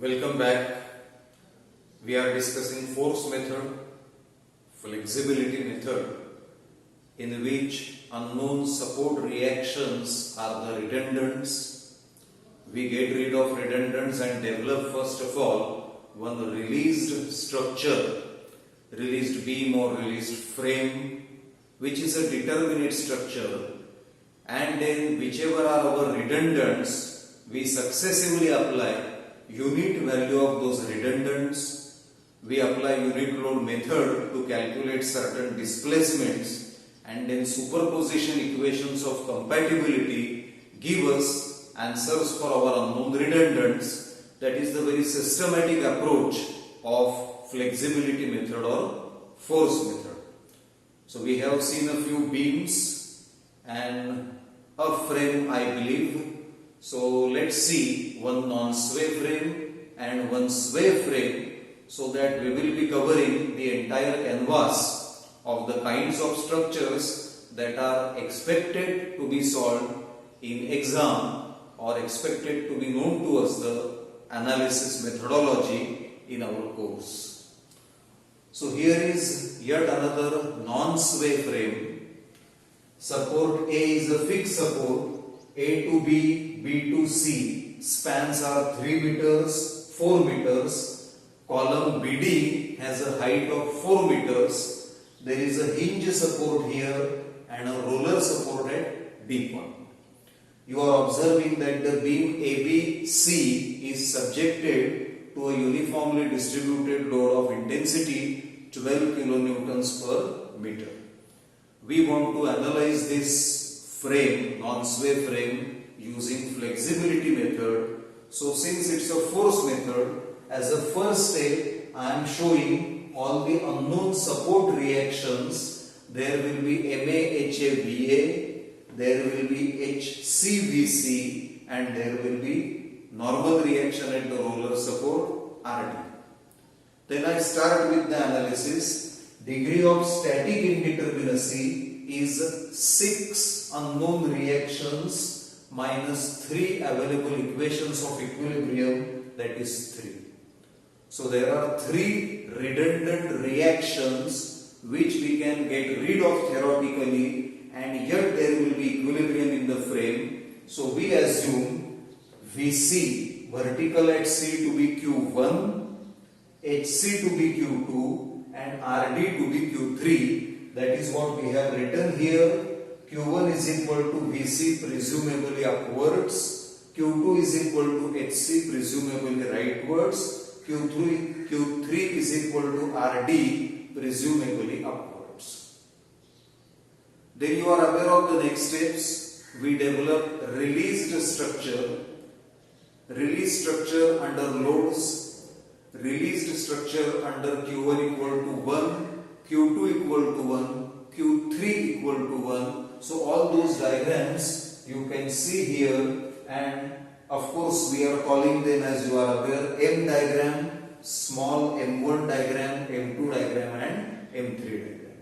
Welcome back. We are discussing force method, flexibility method, in which unknown support reactions are the redundants. We get rid of redundants and develop first of all one released structure, released beam or released frame, which is a determinate structure, and then whichever are our redundants, we successively apply unit value of those redundants. We apply unit load method to calculate certain displacements, and then superposition equations of compatibility give us answers for our unknown redundants. That is the very systematic approach of flexibility method or force method. So we have seen a few beams and a frame, I believe. So let's see one non-sway frame and one sway frame, so that we will be covering the entire canvas of the kinds of structures that are expected to be solved in exam or expected to be known to us the analysis methodology in our course. So here is yet another non-sway frame. Support A is a fixed support. A to B, B to C, spans are 3 meters, 4 meters. Column BD has a height of 4 meters. There is a hinge support here and a roller support at B point. You are observing that the beam ABC is subjected to a uniformly distributed load of intensity 12 kilonewtons per meter. We want to analyze this frame, non-sway frame, using flexibility method. So since it's a force method, as a first step I am showing all the unknown support reactions. There will be MA-HA-VA, there will be HC-VC, and there will be normal reaction at the roller support RD. Then I start with the analysis. Degree of static indeterminacy is 6 unknown reactions minus 3 available equations of equilibrium, that is 3. So there are 3 redundant reactions which we can get rid of theoretically, and yet there will be equilibrium in the frame. So we assume VC vertical at C to be Q1, HC to be Q2, and RD to be Q3. That is what we have written here. Q1 is equal to VC presumably upwards, Q2 is equal to HC presumably rightwards, Q3 is equal to RD presumably upwards. Then you are aware of the next steps. We develop released structure under loads, released structure under Q1 equal to 1, Q2 equal to 1, Q3 equal to 1. So all those diagrams you can see here, and of course we are calling them, as you are aware, M diagram, small m1 diagram, m2 diagram, and m3 diagram.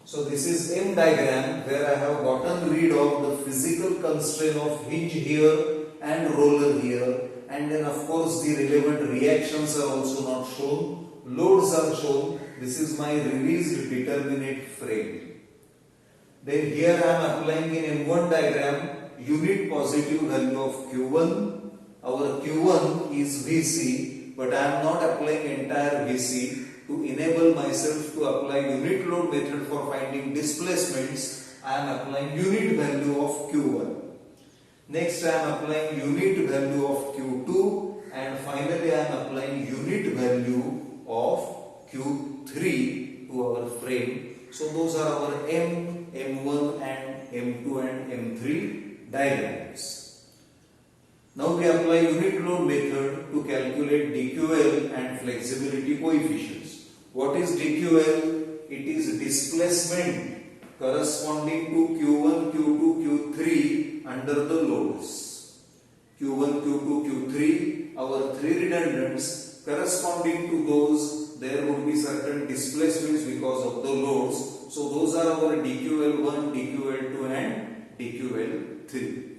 So this is M diagram where I have gotten rid of the physical constraint of hinge here and roller here, and then of course the relevant reactions are also not shown, loads are shown. This is my released determinate frame. Then here I am applying in M1 diagram unit positive value of Q1. Our Q1 is VC, but I am not applying entire VC. To enable myself to apply unit load method for finding displacements, I am applying unit value of Q1. Next I am applying unit value of Q2, and finally I am applying unit value of Q3 to our frame. So those are our M, M1 and M2 and M3 diagrams. Now we apply unit load method to calculate DQL and flexibility coefficients. What is DQL? It is displacement corresponding to Q1, Q2, Q3 under the loads. Q1, Q2, Q3, our 3 redundants, corresponding to those there would be certain displacements because of the loads. So those are our DQL1, DQL2 and DQL3.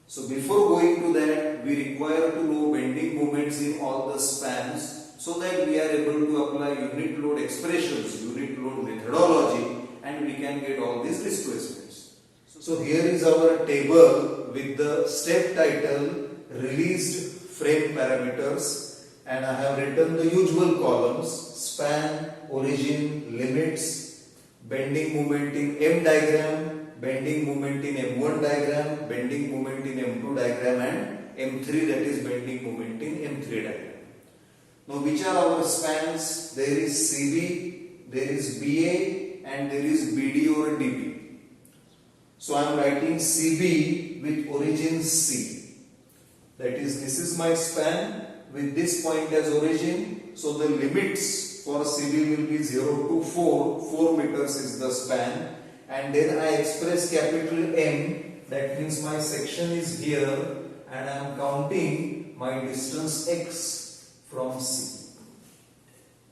So before going to that, that we require to know bending moments in all the spans so that we are able to apply unit load expressions, unit load methodology, and we can get all these displacements. So here is our table with the step title released frame parameters, and I have written the usual columns: span, origin, limits, bending moment in M diagram, bending moment in M1 diagram, bending moment in M2 diagram, and M3, that is bending moment in M3 diagram. Now which are our spans? There is CB, there is BA, and there is BD or DB. So I am writing CB with origin C. That is, this is my span with this point as origin. So the limits for CB will be 0 to 4. 4 meters is the span. And then I express capital M. That means my section is here, and I am counting my distance x from C.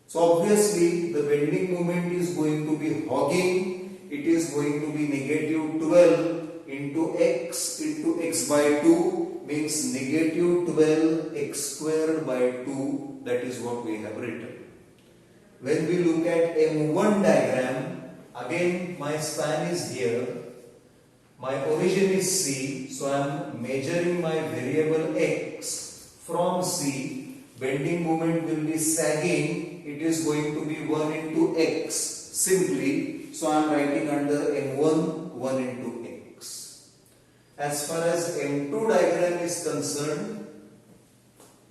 So obviously the bending moment is going to be hogging. It is going to be negative 12 into x by 2, means negative 12 x squared by 2. That is what we have written. When we look at M1 diagram, again my span is here. My origin is C, so I am measuring my variable x from C. Bending moment will be sagging. It is going to be 1 into x simply. So I am writing under M1 1 into x. As far as M2 diagram is concerned,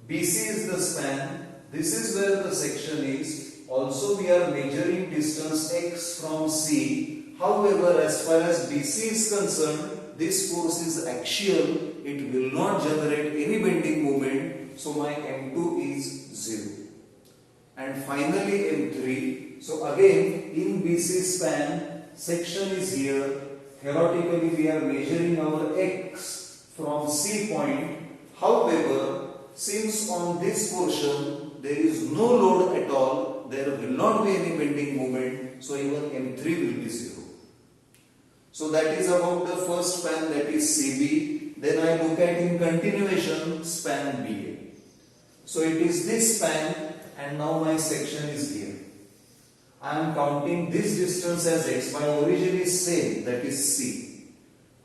BC is the span. This is where the section is. Also we are measuring distance x from C. However, as far as BC is concerned, this force is axial. It will not generate any bending moment. So my M2 is 0. And finally M3. So again in BC span, section is here. Theoretically we are measuring our x from C point. However, since on this portion there is no load at all, there will not be any bending moment, so even M3 will be 0. So that is about the first span, that is CB. Then I look at in continuation span BA. So it is this span, and now my section is here. I am counting this distance as x. My origin is same, that is C.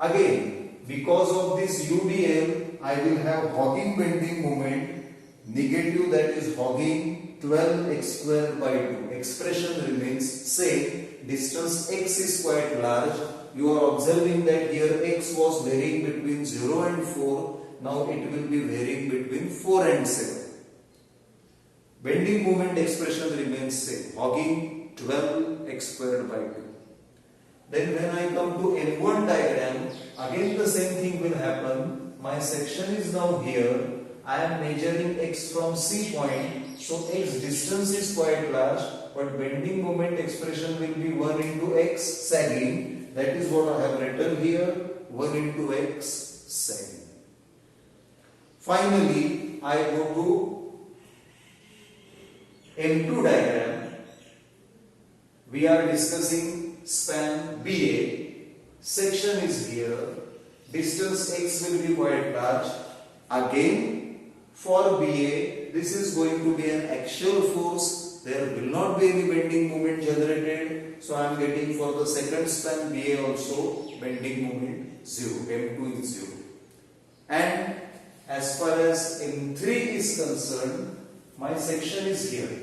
Again, because of this UDL, I will have hogging bending moment, negative, that is hogging 12x squared by 2. Expression remains same. Distance x is quite large. You are observing that here x was varying between 0 and 4. Now it will be varying between 4 and 7. Bending moment expression remains same. Hogging 12x squared by 2. Then when I come to M1 diagram, again the same thing will happen. My section is now here. I am measuring x from C point. So x distance is quite large, but bending moment expression will be 1 into x sagging. That is what I have written here, 1 into x sagging. Finally, I go to M2 diagram. We are discussing span BA. Section is here. Distance x will be quite large. Again, for BA, this is going to be an axial force. There will not be any bending moment generated. So I am getting for the second span BA also bending moment 0. M2 is 0. And as far as M3 is concerned, my section is here.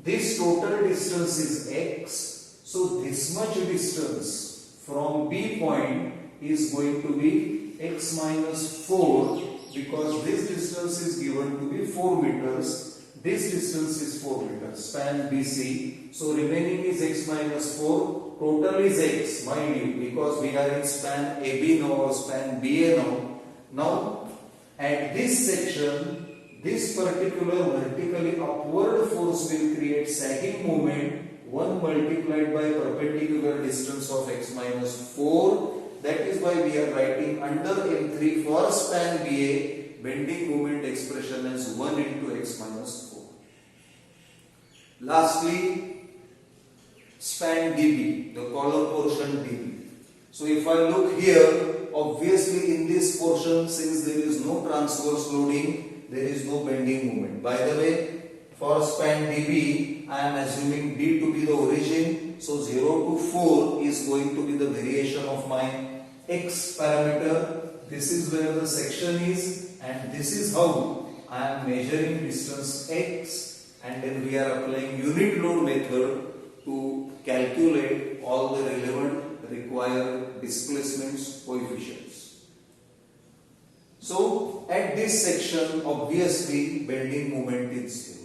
This total distance is x. So this much distance from B point is going to be x minus 4, because this distance is given to be 4 meters. This distance is 4 meters, span BC. So remaining is x minus 4. Total is x, mind you, because we are in span AB now or span BA now. Now, at this section, this particular vertically upward force will create sagging moment, 1 multiplied by perpendicular distance of x minus 4. That is why we are writing under M3 for span BA, bending moment expression as 1 into x minus 4. Lastly, span DB, the column portion DB. So if I look here, obviously in this portion, since there is no transverse loading, there is no bending moment. By the way, for span dB, I am assuming d to be the origin. So 0 to 4 is going to be the variation of my x parameter. This is where the section is, and this is how I am measuring distance x, and then we are applying unit load method to calculate all the relevant required displacements coefficients. So at this section, obviously bending moment is 0.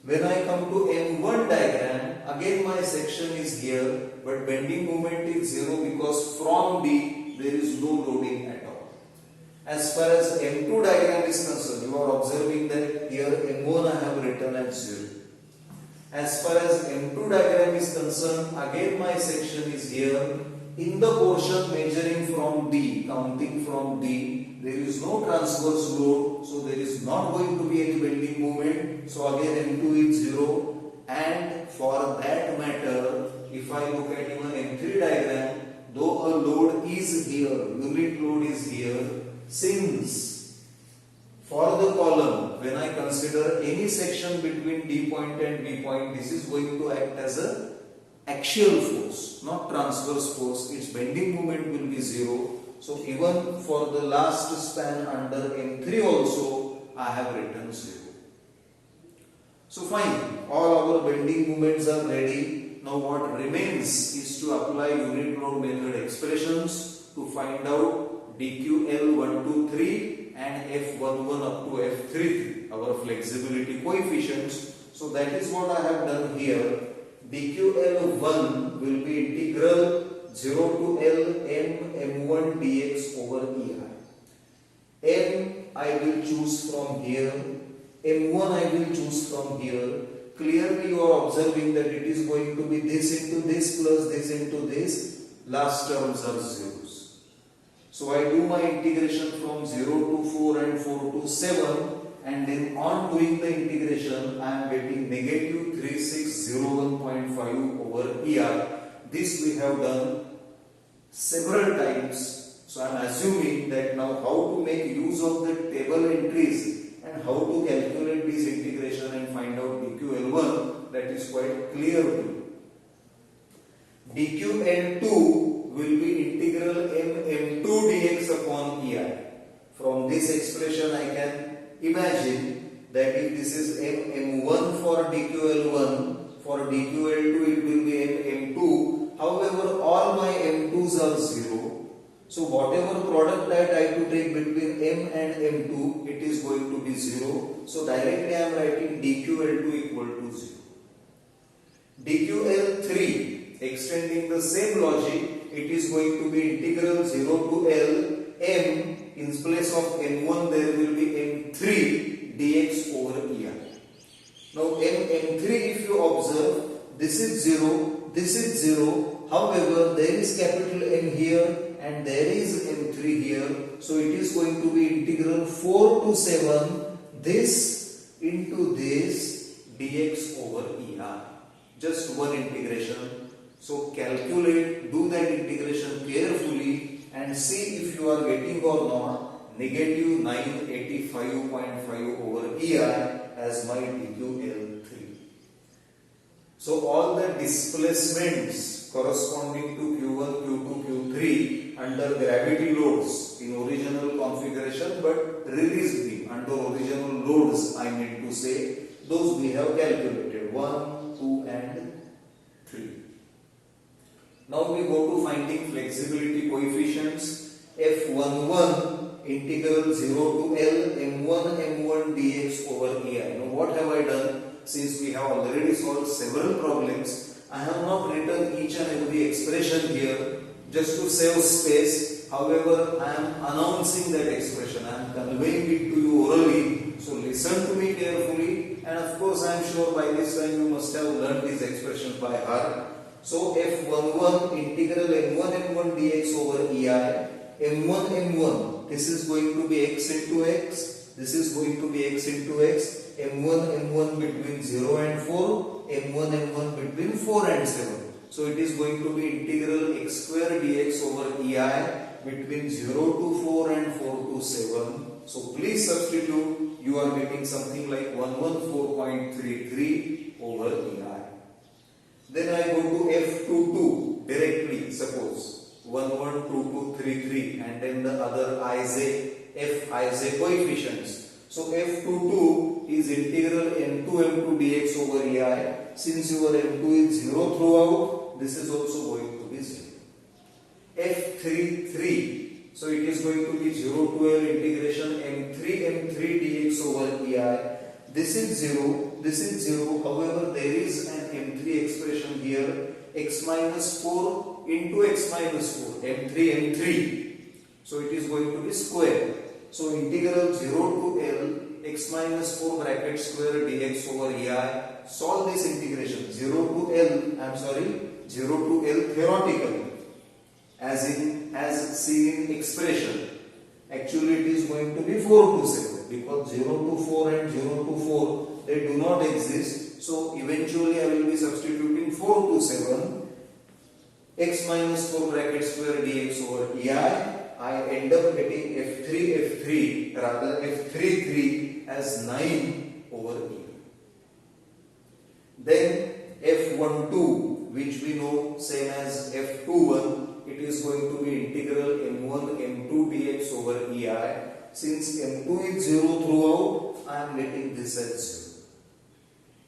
When I come to M1 diagram, again my section is here, but bending moment is 0 because from B there is no loading at all. As far as M2 diagram is concerned, you are observing that here M1 I have written as 0. As far as M2 diagram is concerned, again my section is here. In the portion measuring from D, counting from D, there is no transverse load, so there is not going to be any bending moment. So again M2 is 0, and for that matter, if I look at even M3 diagram, though a load is here, unit load is here, since for the column, when I consider any section between D point and B point, this is going to act as a axial force, not transverse force. Its bending moment will be 0. So even for the last span under M3 also, I have written 0. So fine, all our bending moments are ready. Now what remains is to apply unit load method expressions to find out DQL123 and F11 up to F33, our flexibility coefficients. So that is what I have done here. DQL1 will be integral 0 to L M1 dx over EI. M I will choose from here, M1 I will choose from here. Clearly you are observing that it is going to be this into this plus this into this. Last terms are zeros. So I do my integration from 0 to 4 and 4 to 7, and then on doing the integration I am getting negative 3601.5 over EI. This we have done several times. So I am assuming that now how to make use of the table entries and how to calculate this integration and find out DQL1, that is quite clear to you. DQL2 will be integral M2 dx upon EI. From this expression I can imagine that if this is M1 for DQL1, for DQL2 it will be M2. However, all my M2s are 0. So whatever product that I have to take between M and M2, it is going to be 0. So directly I am writing DQL2 equal to 0. DQL3, extending the same logic, it is going to be integral 0 to L M. In place of M1 there will be M3 dx over EI. Now M3, if you observe, this is 0, this is 0. However, there is capital M here and there is M3 here. So it is going to be integral 4 to 7 this into this dx over EI. Just one integration. So calculate, do that integration carefully and see if you are getting or not negative 985.5 over EI as my DQL3. So all the displacements corresponding to Q1, Q2, Q3 under gravity loads in original configuration, but release beam under original loads, I mean to say, those we have calculated 1, 2 and 3. Now we go to finding flexibility coefficients. F11 integral 0 to L M1 dx over EI. Now what have I done? Since we have already solved several problems, I have not written each and every expression here just to save space. However, I am announcing that expression. I am conveying it to you orally. So listen to me carefully, and of course I am sure by this time you must have learned this expression by heart. So F11 integral M1 dx over EI. M1, this is going to be x into x, this is going to be x into x, M1 between 0 and 4, M1 between 4 and 7. So it is going to be integral x square dx over ei between 0 to 4 and 4 to 7. So please substitute. You are getting something like 114.33 over ei. Then I go to F22 directly, suppose 112233, and then the other Fij coefficients. So F22 is integral m2 m2 dx over ei. Since your m2 is 0 throughout, this is also going to be 0. F33, so it is going to be 0 to L integration m3 dx over ei. This is 0, this is 0. However, there is an m3 expression here, x minus 4 into x minus 4, m3. So it is going to be square. So integral 0 to L x minus 4 bracket square dx over ei. Solve this integration. 0 to L theoretically, as seen in expression. Actually, it is going to be 4 to 7 because 0 to 4 and 0 to 4 they do not exist. So eventually, I will be substituting 4 to 7 x minus 4 bracket square dx over ei. I end up getting F33 as 9 over e. Then F12, which we know same as F21, it is going to be integral m1 m2 dx over ei. Since m2 is 0 throughout, I am getting this as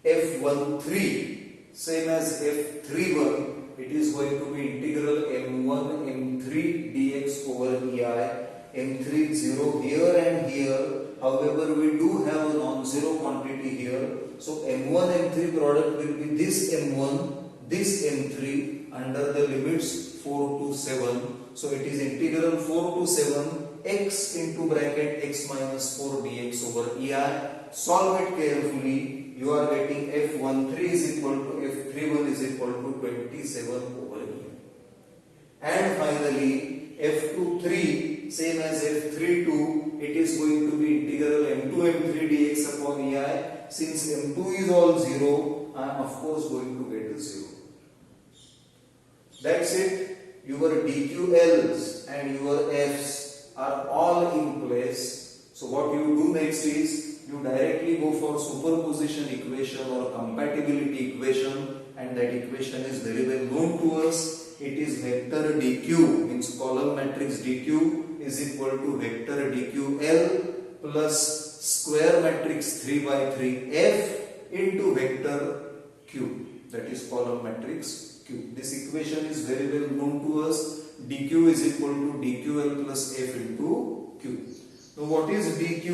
0. F13, same as F31, it is going to be integral m1 m3 dx over ei. m3 0 here and here. However, we do have a non-zero quantity here. So m1 m3 product will be this m1, this m3 under the limits 4 to 7. So it is integral 4 to 7 x into bracket x minus 4 dx over ei. Solve it carefully. You are getting F13 is equal to F31 is equal to 27 over e. And finally, F23, same as F32, it is going to be integral m2 m3 dx upon ei. Since m2 is all 0, I am of course going to get the 0. That's it. Your dqls and your f's are all in place. So what you do next is, you directly go for superposition equation or compatibility equation, and that equation is very well known to us. It is vector dq, means column matrix dq is equal to vector dql plus square matrix 3 by 3 f into vector q, that is column matrix q. This equation is very well known to us. dq is equal to dql plus f into q. Now what is dq?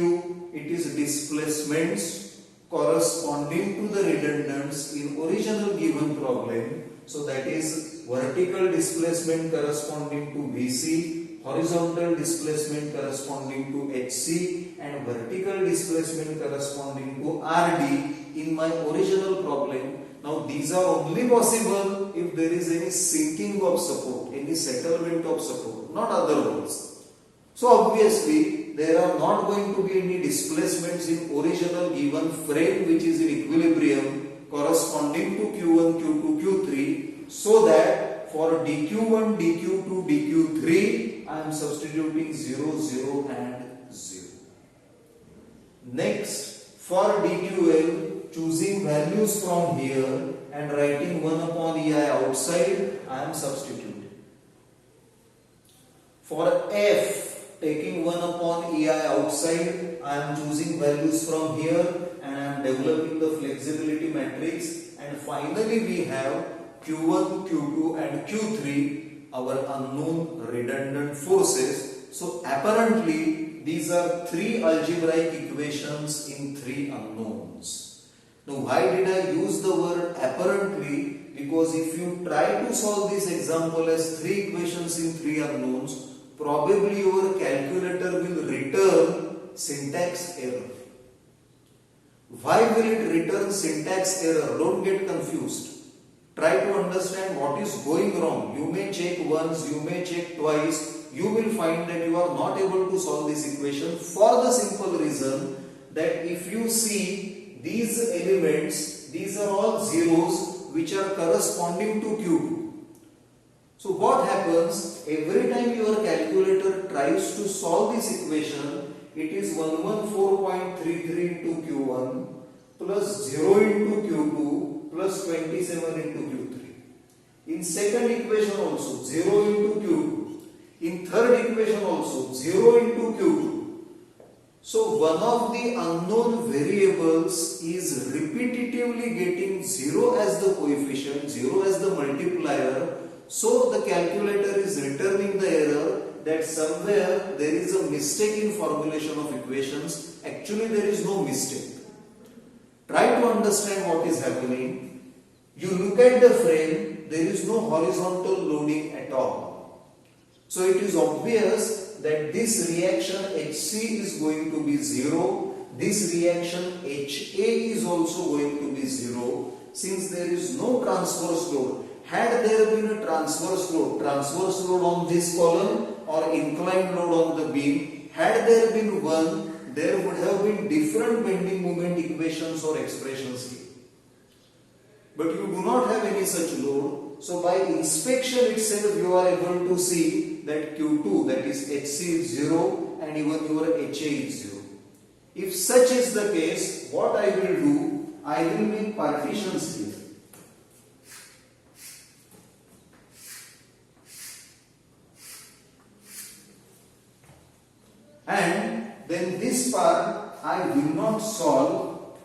It is displacements corresponding to the redundants in original given problem. So that is vertical displacement corresponding to VC, horizontal displacement corresponding to HC, and vertical displacement corresponding to RD in my original problem. Now these are only possible if there is any sinking of support, any settlement of support, not otherwise. So obviously there are not going to be any displacements in original given frame which is in equilibrium corresponding to Q1, Q2, Q3, so that for dq1, dq2, dq3 I am substituting 0, 0 and 0. Next, for dql, choosing values from here and writing 1 upon ei outside, I am substituting. For f, taking 1 upon ei outside, I am choosing values from here and I am developing the flexibility matrix, and finally we have Q1, Q2 and Q3, our unknown redundant forces. So apparently these are 3 algebraic equations in 3 unknowns. Now why did I use the word apparently? Because if you try to solve this example as 3 equations in 3 unknowns, probably your calculator will return syntax error. Why will it return syntax error? Don't get confused. Try to understand what is going wrong. You may check once, you may check twice. You will find that you are not able to solve this equation for the simple reason that if you see these elements, these are all zeros which are corresponding to Q2. So what happens every time your calculator tries to solve this equation, it is 114.33 into Q1 plus 0 into Q2 plus 27 into Q3. In second equation also 0 into Q2. In third equation also 0 into Q2. So one of the unknown variables is repetitively getting 0 as the coefficient, 0 as the multiplier. So the calculator is returning the error that somewhere there is a mistake in formulation of equations. Actually there is no mistake. Try to understand what is happening. You look at the frame, there is no horizontal loading at all. So it is obvious that this reaction HC is going to be 0. This reaction HA is also going to be 0 since there is no transverse load. Had there been a transverse load on this column or inclined load on the beam, had there been one, there would have been different bending moment equations or expressions here. But you do not have any such load. So by inspection itself you are able to see that Q2, that is HC is 0 and even your HA is 0. If such is the case, what I will do, I will make partitions here. And then this part I will not solve,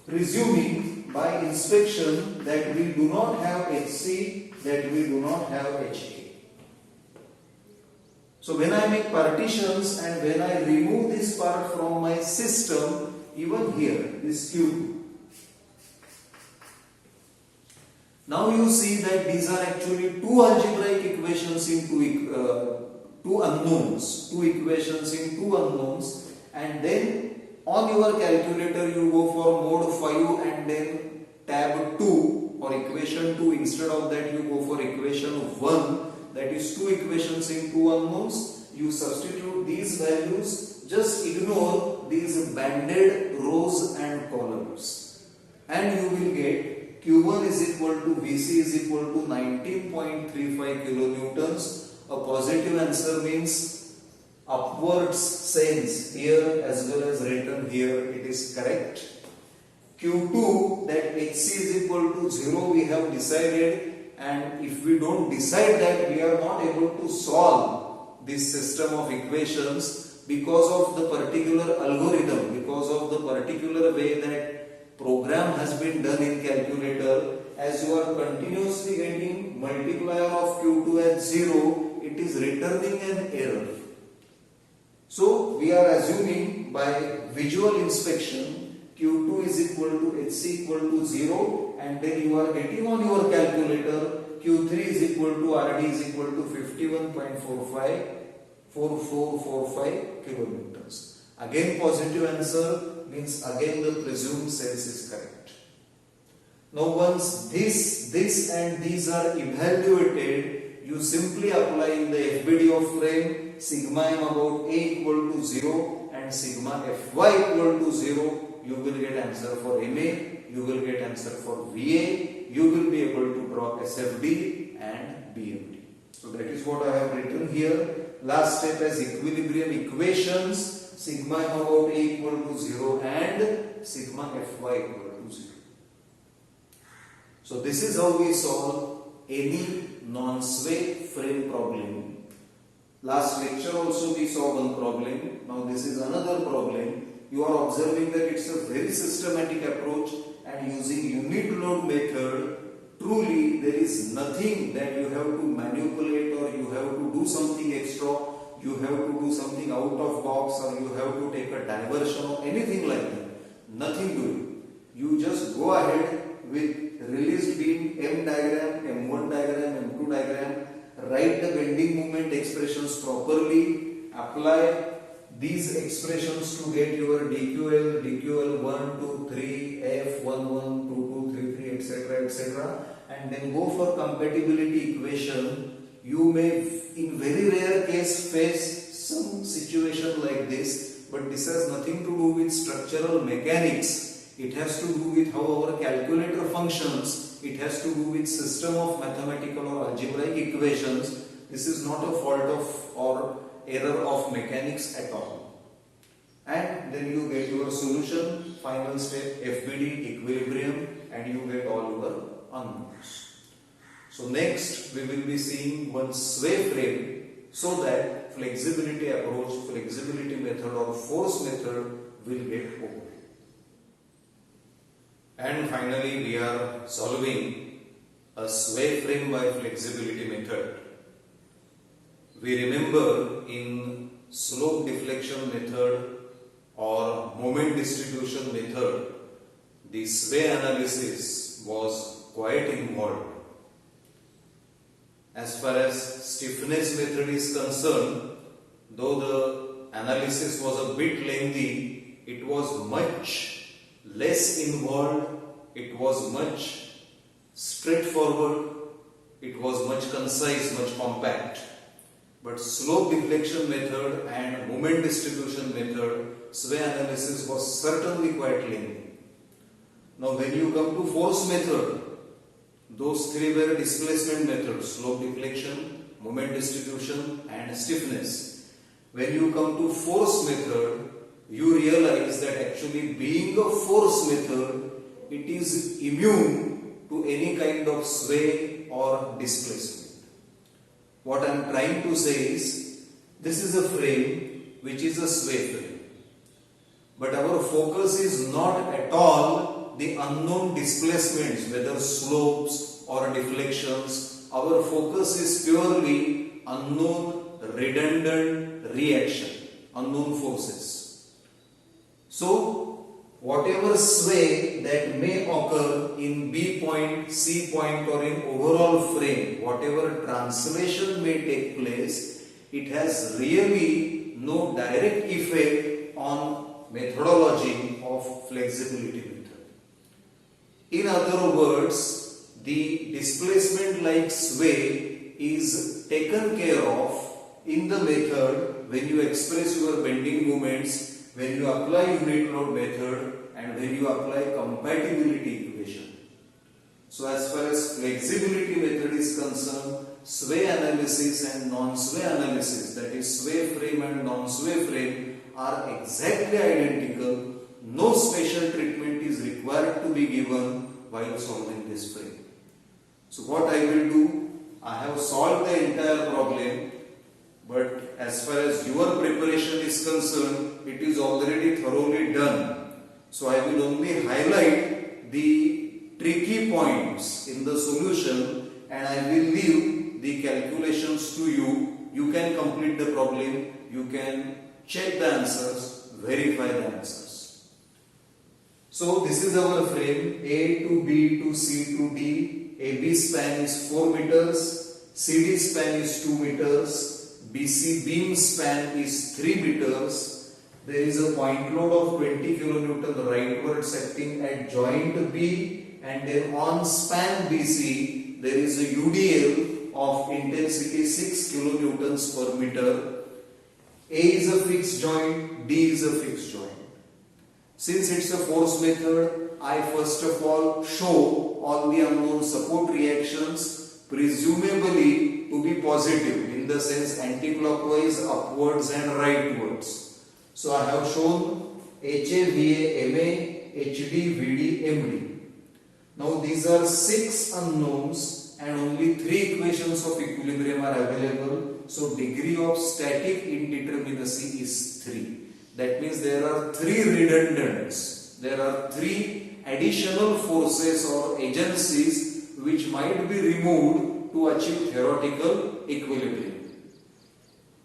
presuming by inspection that we do not have HC, that we do not have HA. So when I make partitions and when I remove this part from my system, even here, this Q2. Now you see that these are actually two algebraic equations in two unknowns, two equations in two unknowns, and then on your calculator you go for mode 5 and then tab 2 or equation 2. Instead of that you go for equation 1, that is two equations in two unknowns. You substitute these values, just ignore these banded rows and columns, and you will get Q1 is equal to Vc is equal to 19.35 kilonewtons. A positive answer means upwards sense here as well as written here, it is correct. Q2, that HC is equal to 0, we have decided, and if we don't decide that, we are not able to solve this system of equations because of the particular algorithm, because of the particular way that program has been done in calculator. As you are continuously getting multiplier of Q2 as 0, it is returning an error. So we are assuming by visual inspection Q2 is equal to HC equal to 0, and then you are getting on your calculator Q3 is equal to RD is equal to 51.4445 kilonewtons. Again positive answer means again the presumed sense is correct. Now once this and these are evaluated, you simply apply in the FBD of frame sigma m about A equal to 0 and sigma Fy equal to 0. You will get answer for MA, you will get answer for VA, you will be able to draw SFD and BMD. So that is what I have written here. Last step as equilibrium equations, sigma m about A equal to 0 and sigma Fy equal to 0. So this is how we solve any non-sway frame problem. Last lecture also we saw one problem. Now this is another problem. You are observing that it's a very systematic approach, and using unit load method, truly there is nothing that you have to manipulate or you have to do something extra, you have to do something out of box, or you have to take a diversion or anything like that. Nothing to do. You just go ahead with released beam M diagram, M1 diagram, M2 diagram, write the bending moment expressions properly, apply these expressions to get your DQL, DQL 1, 2, 3, F, 1, 1, 2, 2, 3, 3, etc., etc., and then go for compatibility equation. You may in very rare case face some situation like this, but this has nothing to do with structural mechanics. It has to do with how our calculator functions. it has to do with system of mathematical or algebraic equations. This is not a fault of or error of mechanics at all. And then you get your solution, final step, FBD, equilibrium, and you get all your unknowns. So next we will be seeing one sway frame, so that flexibility approach, flexibility method or force method will get over. And finally we are solving a sway frame by flexibility method. We remember in slope deflection method or moment distribution method, the sway analysis was quite involved. As far as stiffness method is concerned, though the analysis was a bit lengthy, it was much less involved, it was much straightforward, it was much concise, much compact. But slope deflection method and moment distribution method, sway analysis was certainly quite lengthy. Now when you come to force method, those three were displacement methods: slope deflection, moment distribution and stiffness. When you come to force method, you realize that actually being a force method, it is immune to any kind of sway or displacement. What I am trying to say is, this is a frame which is a sway frame. But our focus is not at all the unknown displacements, whether slopes or deflections. Our focus is purely unknown redundant reaction, unknown forces. So, whatever sway that may occur in B point, C point or in overall frame, whatever translation may take place, it has really no direct effect on methodology of flexibility method. In other words, the displacement like sway is taken care of in the method when you express your bending moments, when you apply unit load method and when you apply compatibility equation. So as far as flexibility method is concerned, sway analysis and non-sway analysis, that is sway frame and non-sway frame, are exactly identical. No special treatment is required to be given while solving this frame. So what I will do, I have solved the entire problem, but as far as your preparation is concerned, it is already thoroughly done. So I will only highlight the tricky points in the solution and I will leave the calculations to you. You can complete the problem, you can check the answers, verify the answers. So this is our frame, A to B to C to D. AB span is 4 meters, CD span is 2 meters, BC beam span is 3 meters. There is a point load of 20 kN rightwards acting at joint B, and then on span BC there is a UDL of intensity 6 kN per meter. A is a fixed joint, D is a fixed joint. Since it's a force method, I first of all show all the unknown support reactions presumably to be positive, in the sense anti-clockwise, upwards and rightwards. So I have shown HA, VA, MA, HD, VD, MD. Now these are 6 unknowns and only 3 equations of equilibrium are available. So degree of static indeterminacy is 3. That means there are 3 redundants. There are 3 additional forces or agencies which might be removed to achieve theoretical equilibrium.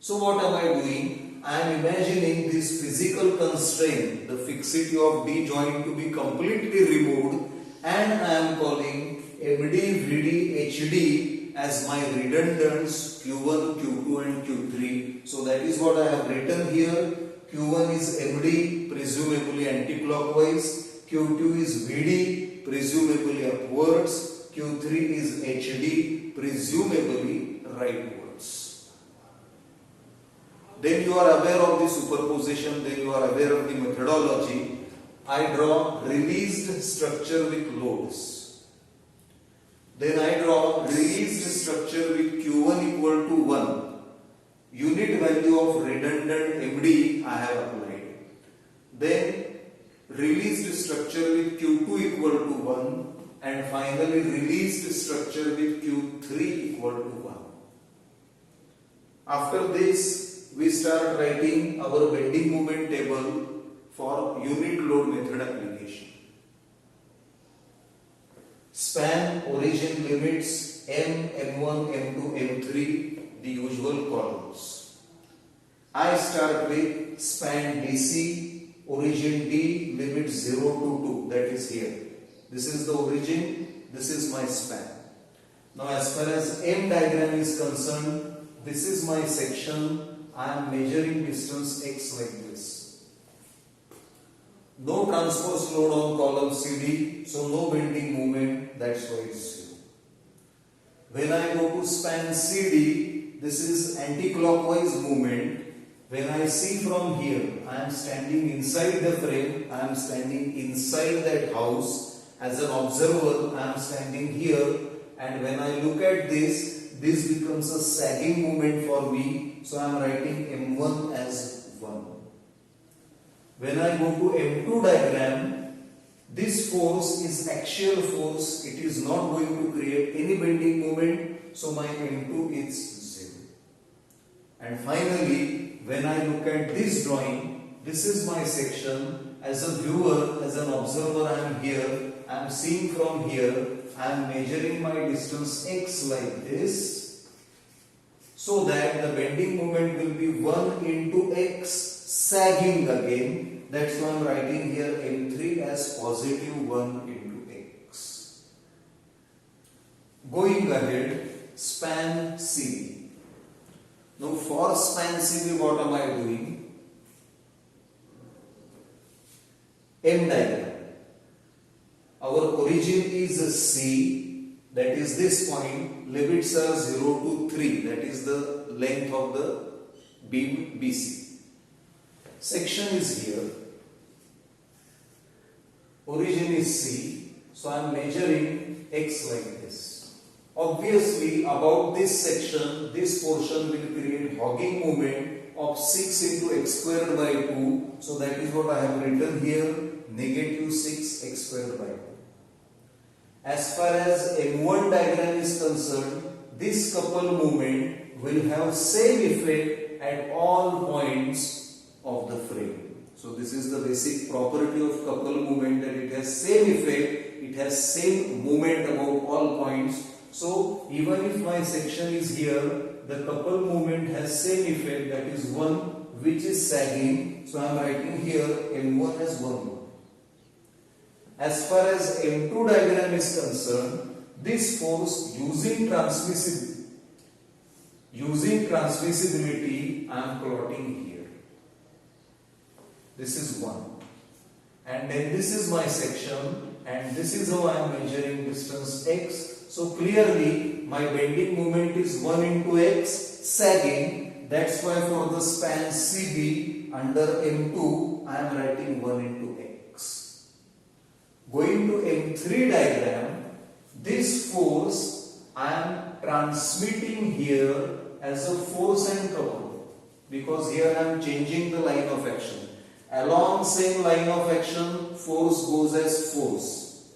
So what am I doing? I am imagining this physical constraint, the fixity of D joint, to be completely removed, and I am calling MD, VD, HD as my redundants Q1, Q2 and Q3. So that is what I have written here. Q1 is MD, presumably anti-clockwise. Q2 is VD, presumably upwards. Q3 is HD, presumably rightwards. Then you are aware of the superposition, then you are aware of the methodology. I draw released structure with loads. Then I draw released structure with Q1 equal to 1. Unit value of redundant MD I have applied. Then released structure with Q2 equal to 1 and finally released structure with Q3 equal to 1. After this, we start writing our bending moment table for unit load method application. Span origin limits M, M1, M2, M3, the usual columns. I start with span DC, origin D, limit 0 to 2, that is here. This is the origin, this is my span. Now as far as M diagram is concerned, this is my section. I am measuring distance X like this. No transverse load on column CD, so no bending moment, that's why it's 0. When I go to span CD, this is anti-clockwise movement. When I see from here, I am standing inside the frame, I am standing inside that house. As an observer, I am standing here, and when I look at this becomes a sagging movement for me, so I am writing M1 as 1. When I go to M2 diagram, this force is axial force, it is not going to create any bending moment, so my M2 is 0. And finally, when I look at this drawing, this is my section. As a viewer, as an observer, I am here, I am seeing from here, I am measuring my distance X like this, so that the bending moment will be 1 into X sagging again. That's why I am writing here M3 as positive 1 into X. Going ahead, span CD. Now for span CD, what am I doing? M diagram. Our origin is C, that is this point, limits are 0 to 3, that is the length of the beam BC. Section is here, origin is C, so I am measuring X like this. Obviously, about this section, this portion will create hogging moment of 6 into x squared by 2, so that is what I have written here, negative 6 x squared by 2. As far as M1 diagram is concerned, this couple movement will have same effect at all points of the frame. So this is the basic property of couple movement, that it has same effect, it has same movement about all points. So even if my section is here, the couple movement has same effect, that is 1 which is sagging. So I am writing here M1 as 1. As far as M2 diagram is concerned, this force using transmissibility I am plotting here. This is 1. And then this is my section, and this is how I am measuring distance X. So clearly my bending moment is 1 into X sagging. That's why for the span CB under M2 I am writing 1 into X. Going to M3 diagram, this force I am transmitting here as a force and couple, because here I am changing the line of action. Along same line of action, force goes as force,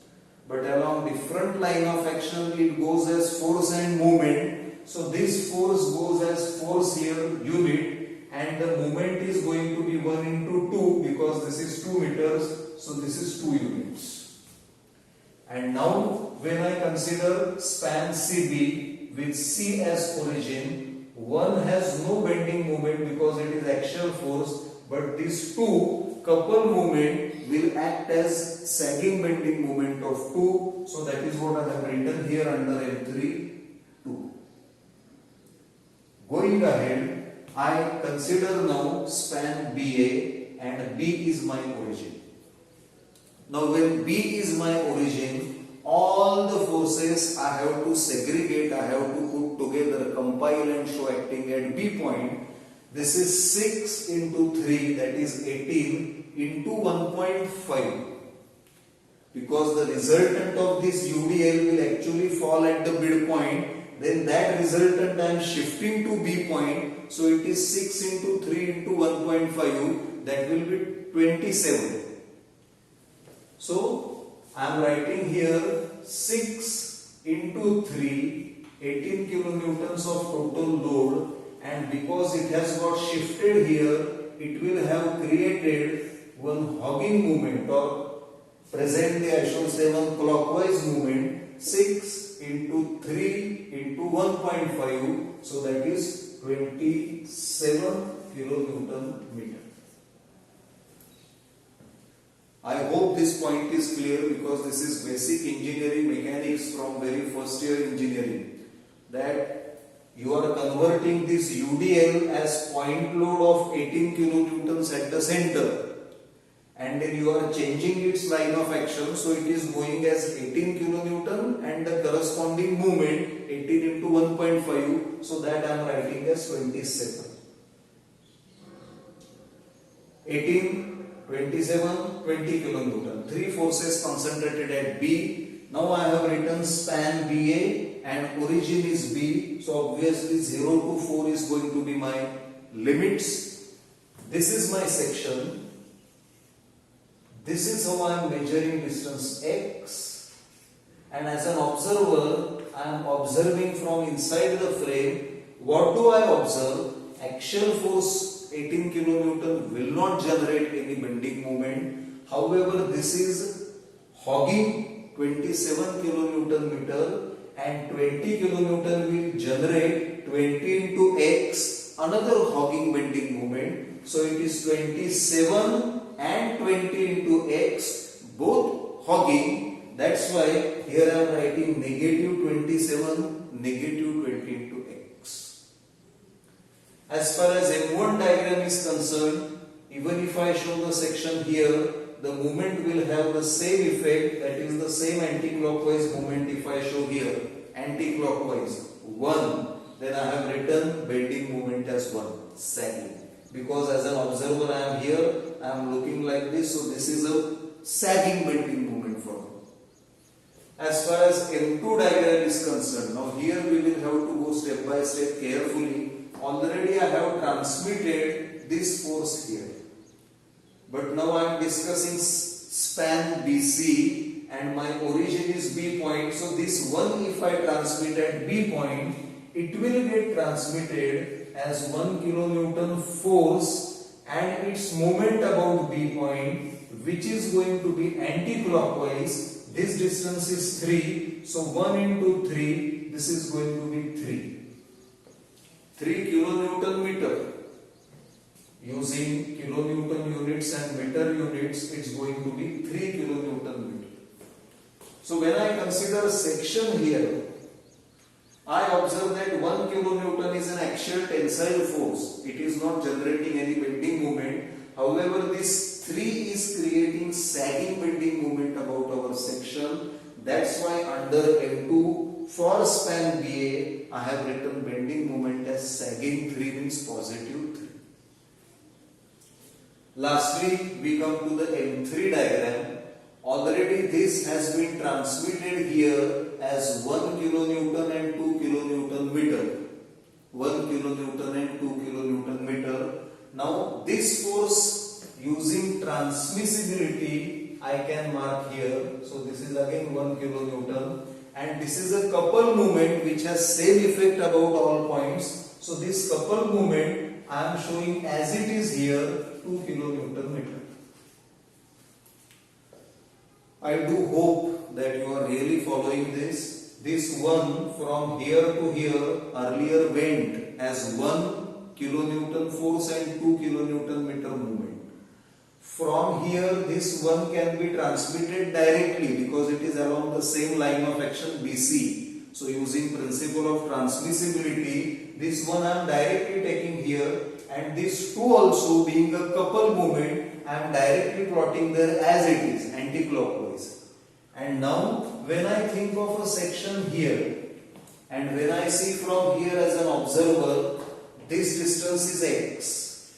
but along different line of action, it goes as force and moment. So this force goes as force here, unit, and the moment is going to be 1 into 2, because this is 2 meters, so this is 2 units. And now when I consider span CB with C as origin, one has no bending moment because it is axial force, but these two couple moment will act as sagging bending moment of 2. So that is what I have written here under M3, 2. Going ahead, I consider now span BA, and B is my origin. Now when B is my origin, all the forces I have to segregate, I have to put together, compile and show acting at B point. This is 6 into 3, that is 18 into 1.5. because the resultant of this UDL will actually fall at the midpoint. Then that resultant I am shifting to B point, so it is 6 into 3 into 1.5, that will be 27. So I am writing here 6 into 3, 18 kilonewtons of total load, and because it has got shifted here, it will have created one hogging movement, or presently I should say one clockwise movement. 6 into 3 into 1.5, so that is 27 kilonewton meter. I hope this point is clear, because this is basic engineering mechanics from very first year engineering, that you are converting this UDL as point load of 18 kilonewtons at the center, and then you are changing its line of action, so it is going as 18 kilonewton and the corresponding movement 18 into 1.5, so that I am writing as 27. 18, 27, 20 kilonewton. Three forces concentrated at B. Now I have written span BA and origin is B, so obviously 0 to 4 is going to be my limits. This is my section. This is how I am measuring distance x, and as an observer I am observing from inside the frame. What do I observe? Axial force 18 kilonewton will not generate any bending moment. However, this is hogging 27 kilonewton meter, and 20 kilonewton will generate 20 into x, another hogging bending moment. So it is 27 and 20 into x, both hogging. That's why here I am writing negative 27, negative 20 into x. As far as M1 diagram is concerned, even if I show the section here, the movement will have the same effect, that is the same anti-clockwise movement. If I show here anti-clockwise 1, then I have written bending moment as 1, sagging. Because as an observer I am here, I am looking like this, so this is a sagging bending moment for me. As far as M2 diagram is concerned, now here we will have to go step by step carefully. Already I have transmitted this force here, but now I am discussing span BC and my origin is B point. So this one, if I transmit at B point, it will get transmitted as 1 kilonewton force, and its moment about B point, which is going to be anti-clockwise. This distance is 3, so 1 into 3, this is going to be 3 kilonewton meter. Using kilonewton units and meter units, it's going to be 3 kilonewton meter. So when I consider a section here, I observe that 1 kilonewton is an axial tensile force. It is not generating any bending moment. However, this 3 is creating sagging bending moment about our section. That's why under M2 for span BA, I have written bending moment as sagging 3 means positive 3. Lastly, we come to the M3 diagram. Already this has been transmitted here as 1 kilonewton and 2 kilonewton meter. 1 kilonewton and 2 kilonewton meter. Now this force using transmissibility I can mark here. So this is again 1 kilonewton, and this is a couple moment which has same effect about all points. So this couple moment I am showing as it is here, 2 kilonewton meter. I do hope that you are really following this. This one from here to here earlier went as 1 kilonewton force and 2 kilonewton meter movement. From here this one can be transmitted directly because it is along the same line of action BC. So using principle of transmissibility, this one I am directly taking here, and this 2 also being a couple movement, I am directly plotting there as it is, anti-clockwise. And now when I think of a section here, and when I see from here as an observer, this distance is x,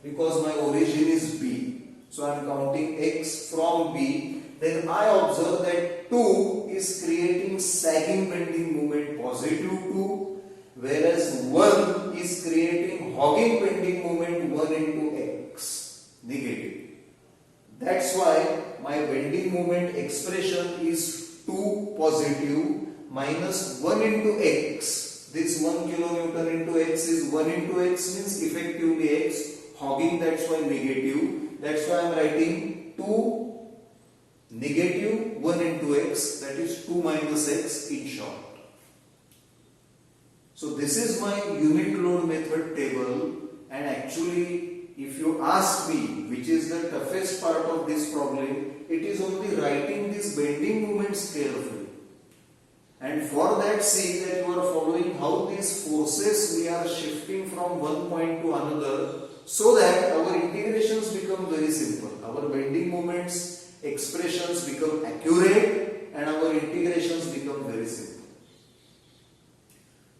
because my origin is B. So I am counting X from B. Then I observe that 2 is creating sagging bending moment positive 2, whereas 1 is creating hogging bending moment 1 into X negative. That's why my bending moment expression is 2 positive minus 1 into X. This 1 kilonewton into X is 1 into X means effectively X. Hogging, that's why negative. That's why I am writing 2 negative 1 into X, that is 2 minus X in short. So this is my unit load method table, and actually if you ask me which is the toughest part of this problem, it is only writing these bending moments carefully. And for that, see that you are following how these forces we are shifting from one point to another, so that our integrations become very simple. Our bending moments expressions become accurate and our integrations become very simple.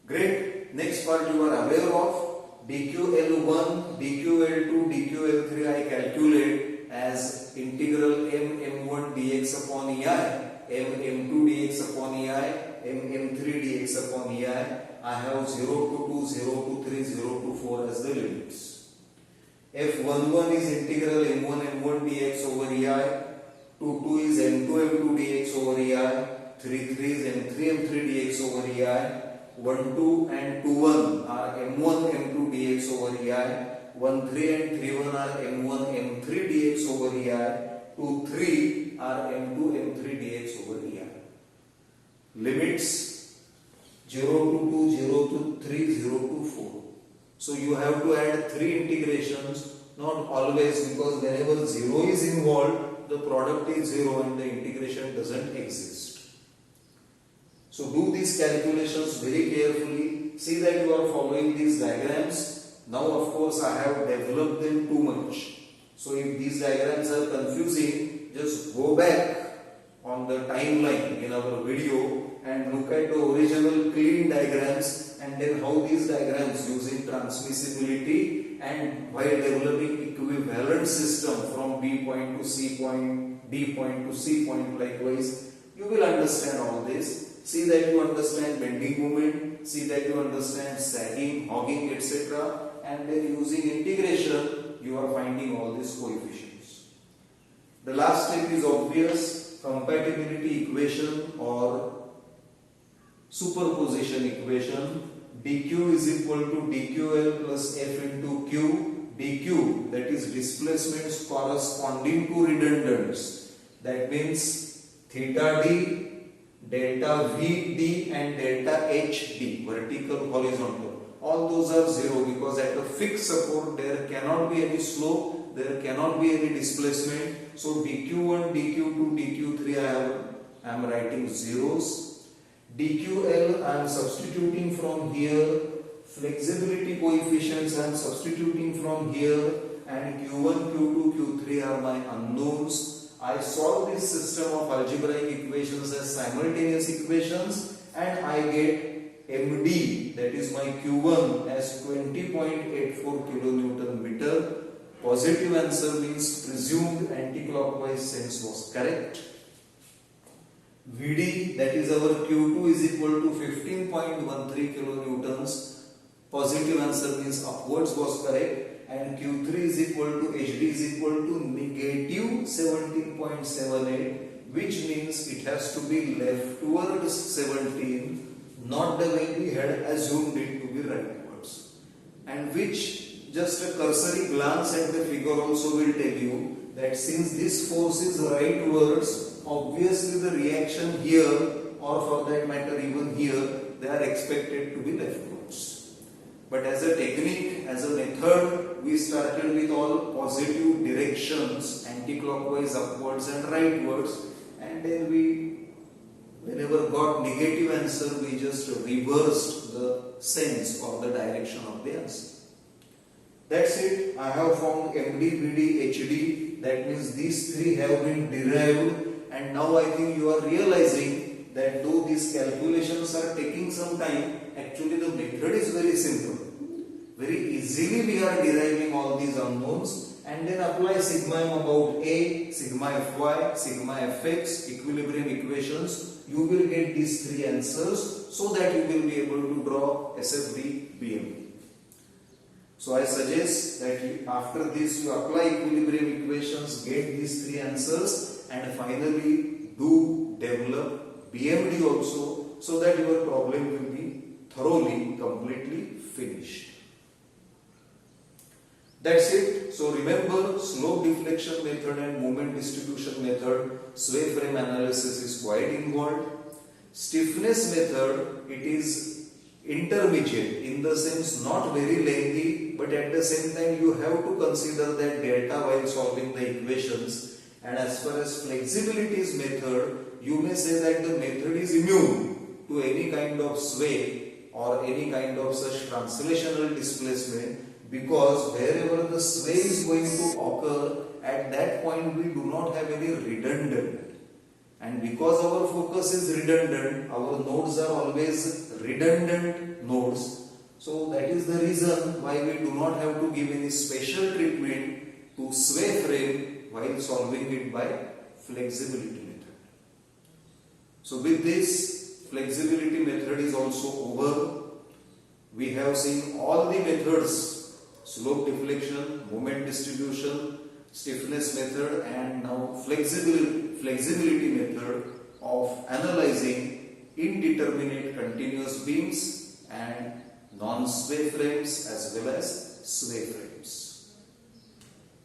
Great. Next part you are aware of. dql1, dql2, dql3 I calculate as integral m1 dx upon ei, m2 dx upon ei, m3 dx upon ei. I have 0 to 2, 0 to 3, 0 to 4 as the limits. f11 is integral m1 dx over ei, 2 is m2 dx over ei, 3 is m3 dx over ei, 1 2 and 2 1 are m1 m2 dx over ei, 1 3 and 3 1 are m1 m3 dx over ei, 2 3 are m2 m3 dx over ei. Limits 0 to 2, 0 to 3, 0 to 4. So you have to add 3 integrations, not always, because whenever 0 is involved, the product is 0 and the integration doesn't exist. So do these calculations very carefully. See that you are following these diagrams. Now of course I have developed them too much. So if these diagrams are confusing, just go back on the timeline in our video and look at the original clean diagrams, and then how these diagrams using transmissibility and while developing equivalent system from B point to C point, D point to C point likewise, you will understand all this. See that you understand bending moment, see that you understand sagging, hogging, etc. And then using integration, you are finding all these coefficients. The last step is obvious, compatibility equation or superposition equation. dq is equal to dql plus f into q. dq, that is displacements corresponding to redundants. That means theta d, delta vd and delta hd, vertical, horizontal. All those are 0 because at a fixed support there cannot be any slope, there cannot be any displacement. So dq1, dq2, dq3 I am writing zeros. dql I am substituting from here, flexibility coefficients I am substituting from here, and q1, q2, q3 are my unknowns. I solve this system of algebraic equations as simultaneous equations and I get md, that is my q1, as 20.84 kilonewton meter. Positive answer means presumed anticlockwise sense was correct. Vd, that is our q2, is equal to 15.13 kilonewtons. Positive answer means upwards was correct. And q3 is equal to hd is equal to negative 17.78, which means it has to be left towards 17, not the way we had assumed it to be rightwards. And which just a cursory glance at the figure also will tell you that since this force is rightwards, obviously the reaction here, or for that matter even here, they are expected to be leftwards. But as a technique, as a method, we started with all positive directions, anti-clockwise, upwards and rightwards, and then we, whenever got negative answer, we just reversed the sense or the direction of the answer. That's it. I have found MD, BD, HD. That means these three have been derived, and now I think you are realizing that though these calculations are taking some time, actually the method is very simple. Very easily we are deriving all these unknowns, and then apply sigma m about A, sigma Fy, sigma Fx, equilibrium equations, you will get these three answers so that you will be able to draw SFD BM. So I suggest that after this you apply equilibrium equations, get these three answers, and finally do develop BMD also, so that your problem will be thoroughly, completely finished. That's it. So remember, slope deflection method and moment distribution method, sway frame analysis is quite involved. Stiffness method, it is intermediate, in the sense not very lengthy, but at the same time you have to consider that delta while solving the equations. And as far as flexibility's method, you may say that the method is immune to any kind of sway or any kind of such translational displacement, because wherever the sway is going to occur, at that point we do not have any redundant. And because our focus is redundant, our nodes are always redundant nodes. So that is the reason why we do not have to give any special treatment to sway frame while solving it by flexibility method. So with this, flexibility method is also over. We have seen all the methods: slope deflection, moment distribution, stiffness method, and now flexibility method of analyzing indeterminate continuous beams and non-sway frames as well as sway frames.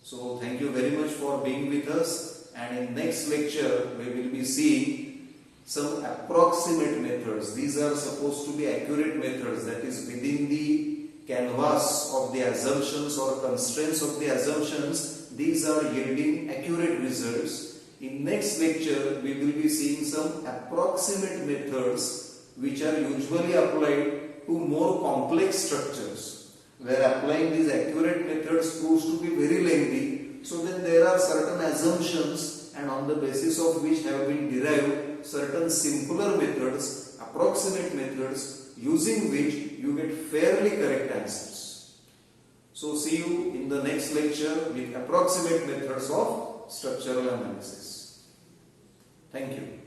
So thank you very much for being with us, and in next lecture we will be seeing some approximate methods. These are supposed to be accurate methods, that is within the canvas of the assumptions or constraints of the assumptions. These are yielding accurate results. In next lecture we will be seeing some approximate methods which are usually applied to more complex structures, where applying these accurate methods proves to be very lengthy. So then there are certain assumptions, and on the basis of which have been derived certain simpler methods, approximate methods, using which you get fairly correct answers. So see you in the next lecture with approximate methods of structural analysis. Thank you.